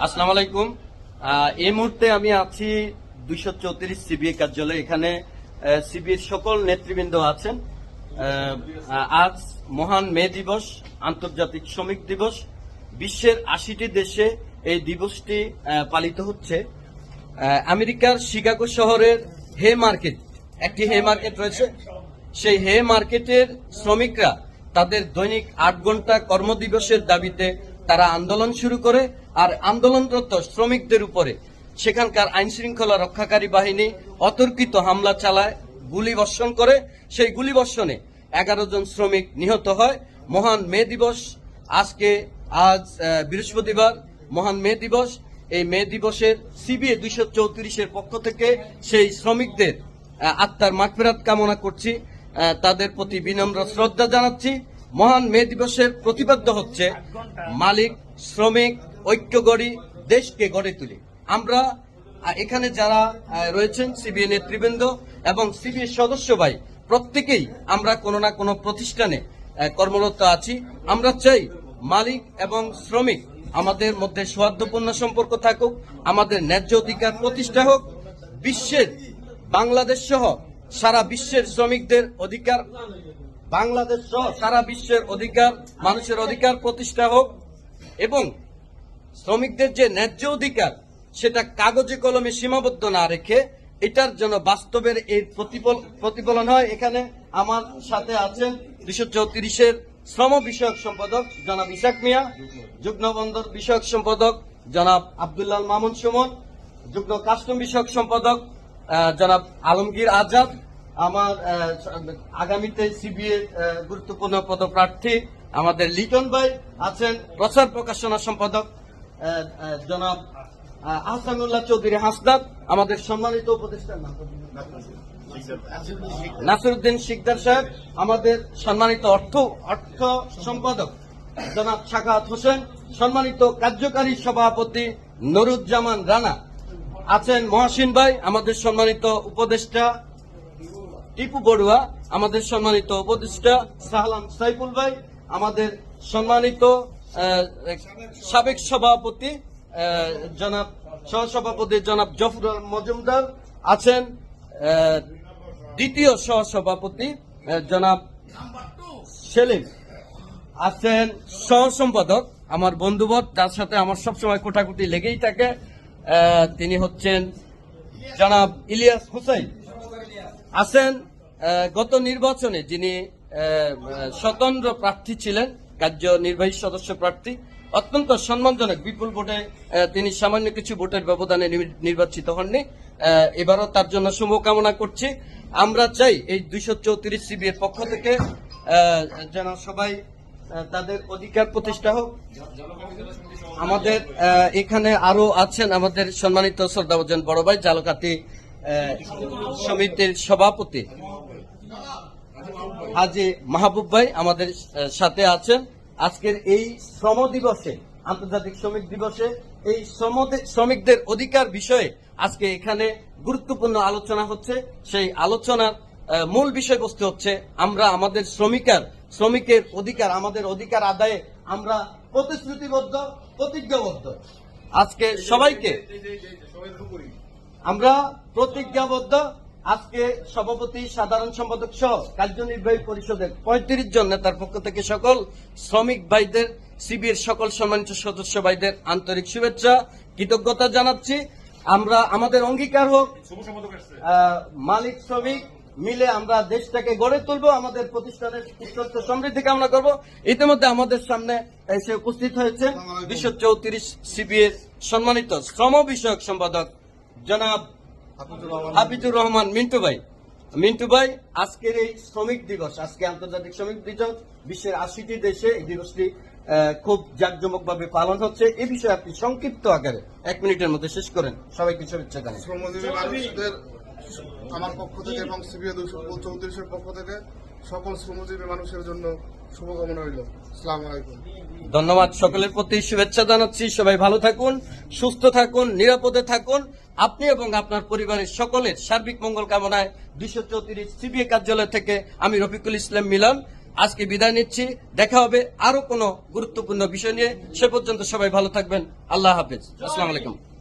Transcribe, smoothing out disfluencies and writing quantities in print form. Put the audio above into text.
আসসালামু আলাইকুম। এই মুহূর্তে আমি আছি 234 সিবিএ কার্যালয়ে। এখানে সিবিএর সকল নেতৃবৃন্দ আছেন। আজ মহান মে দিবস, আন্তর্জাতিক শ্রমিক দিবস। বিশ্বের 80টি দেশে এই দিবসটি পালিত হচ্ছে। আমেরিকার শিকাগো শহরের হে মার্কেট, একটি হে মার্কেট রয়েছে। সেই হে মার্কেটের শ্রমিকরা তাদের দৈনিক 8 ঘন্টা কর্মদিবসের দাবিতে তারা আন্দোলন শুরু করে, আর আন্দোলনরত শ্রমিকদের উপরে সেখানকার আইন শৃঙ্খলা রক্ষাকারী বাহিনী অতর্কিত হামলা চালায়, গুলিবর্ষণ করে। সেই গুলিবর্ষণে 11 জন শ্রমিক নিহত হয়। মহান মে দিবস আজ বৃহস্পতিবার, মহান মে দিবস। এই মে দিবসের সিবিএ 234-এর পক্ষ থেকে সেই শ্রমিকদের আত্মার মাগফিরাত কামনা করছি, তাদের প্রতি বিনম্র শ্রদ্ধা জানাচ্ছি। মহান মে দিবসের প্রতিপাদ্য হচ্ছে মালিক শ্রমিক ঐক্য গড়ি, দেশকে গড়ে তুলি। আমরা এখানে যারা রয়েছেন সিবিএ নেতৃবৃন্দ এবং সিবিএ সদস্য ভাই, প্রত্যেকেই আমরা কোনো না কোনো প্রতিষ্ঠানে কর্মরত আছি। আমরা চাই মালিক এবং শ্রমিক আমাদের মধ্যে সৌহার্দ্যপূর্ণ সম্পর্ক থাকুক, আমাদের ন্যায্য অধিকার প্রতিষ্ঠা হোক। বিশ্বের বাংলাদেশ সহ সারা বিশ্বের শ্রমিকদের অধিকার, বাংলাদেশ সহ সারা বিশ্বের অধিকার, মানুষের অধিকার প্রতিষ্ঠা হোক এবং শ্রমিকদের যে ন্যায্য অধিকার সেটা কাগজে কলমে সীমাবদ্ধ না রেখে এটার জন্য বাস্তবের এই প্রতিফলন হয়। এখানে আমার সাথে আছেন 234-এর শ্রম বিষয়ক সম্পাদক জনাব ইসাক মিয়া, যুগ্ম বন্দর বিষয়ক সম্পাদক জনাব আব্দুল্লাহ মামুন সুমন, যুগ্ম কাস্টম বিষয়ক সম্পাদক জনাব আলমগীর আজাদ, আমার আগামীতে সিবিএ গুরুত্বপূর্ণ পদপ্রার্থী আমাদের লিটন ভাই আছেন, প্রচার প্রকাশনা সম্পাদক জনাব আহসানুল্লাহ চৌধুরী হাসনাত, আমাদের সম্মানিত উপদেষ্টা নাসিরউদ্দিন শিকদার সাহেব, আমাদের সম্মানিত অর্থ সম্পাদক জনাব সাখাওয়াত হোসেন, সম্মানিত কার্যকারী সভাপতি নুরুজ্জামান রানা আছেন, মহাসিন ভাই, আমাদের সম্মানিত উপদেষ্টা টিপু বড়ুয়া, আমাদের সম্মানিত উপদেষ্টা সাহলাম সাইফুল ভাই, আমাদের সম্মানিত সাবেক সভাপতি জনাব সহসভাপতি জনাব জফর মজুমদার আছেন, দ্বিতীয় সহসভাপতি জনাব সেলিম আছেন, সহ সম্পাদক আমার বন্ধুবৎ, যার সাথে আমার সবসময় কোটাকুটি লেগেই থাকে, তিনি হচ্ছেন জনাব ইলিয়াস হোসেন আছেন। গত নির্বাচনে যিনি স্বতন্ত্র প্রার্থী ছিলেন, কার্যনির্বাহী সদস্য প্রার্থী, অত্যন্ত সম্মানজনক বিপুল ভোটে তিনি সামান্য কিছু ভোটের ব্যবধানে নির্বাচিত হননি। এবারও তার জন্য শুভকামনা করছি। আমরা চাই এই 234 সিবিএর পক্ষ থেকে যেন সবাই তাদের অধিকার প্রতিষ্ঠা হোক। আমাদের এখানে আরো আছেন আমাদের সম্মানিত শ্রদ্ধাভাজন বড় ভাই জালকাতি সমিতির সভাপতি হাজি মাহবুব ভাই আমাদের সাথে আছেন। আজকের এই শ্রম দিবসে, আন্তর্জাতিক শ্রমিক দিবসে এই শ্রমিকদের অধিকার বিষয়ে আজকে এখানে গুরুত্বপূর্ণ আলোচনা হচ্ছে। সেই আলোচনার মূল বিষয়বস্তু হচ্ছে আমরা আমাদের শ্রমিকের অধিকার, আমাদের অধিকার আদায়ে আমরা প্রতিশ্রুতিবদ্ধ, প্রতিজ্ঞাবদ্ধ। আজকে সবাইকে আমরা প্রতিজ্ঞাবদ্ধ। আজকে সভাপতি, সাধারণ সম্পাদক সহ কার্যনির্বাহী পরিষদের 35 জন নেতার পক্ষ থেকে সকল শ্রমিক ভাইদের, সিবিএর সকল সম্মানিত সদস্য ভাইদের আন্তরিক শুভেচ্ছা, কৃতজ্ঞতা জানাচ্ছি। আমরা আমাদের অঙ্গীকার হোক মালিক শ্রমিক মিলে আমরা দেশটাকে গড়ে তুলবো, আমাদের প্রতিষ্ঠানের উত্তরোত্তর সমৃদ্ধি কামনা করব। ইতিমধ্যে আমাদের সামনে এসে উপস্থিত হয়েছে 234 সিবিএর সম্মানিত শ্রম বিষয়ক সম্পাদক জনাব হাফিজুর রহমান মিন্টু ভাই। আজকের এই শ্রমিক দিবস, আজকে আন্তর্জাতিক শ্রমিক দিবস, বিশ্বের 80টি দেশে এই দিবসটি খুব জাঁকজমকভাবে পালন হচ্ছে। এই বিষয়ে আপনি সংক্ষিপ্ত আকারে 1 মিনিটের মধ্যে শেষ করেন। সবাইকে শুভেচ্ছা জানাই। আমার পক্ষ থেকে এবং সিবিএ 234-এর পক্ষ থেকে সকল শ্রমজীবী মানুষের জন্য শুভকামনা রইল। আসসালামু আলাইকুম। ধন্যবাদ। সকলের প্রতি শুভেচ্ছা জানাচ্ছি। সবাই ভালো থাকুন, সুস্থ থাকুন, নিরাপদে থাকুন। আপনি এবং আপনার পরিবারের সকলের সার্বিক মঙ্গল কামনায় 234 সিবিএ কার্যালয় থেকে আমি রফিকুল ইসলাম মিলন আজকে বিদায় নিচ্ছি। দেখা হবে আরো কোনো গুরুত্বপূর্ণ বিষয় নিয়ে। সে পর্যন্ত সবাই ভালো থাকবেন। আল্লাহ হাফেজ। আসসালামু আলাইকুম।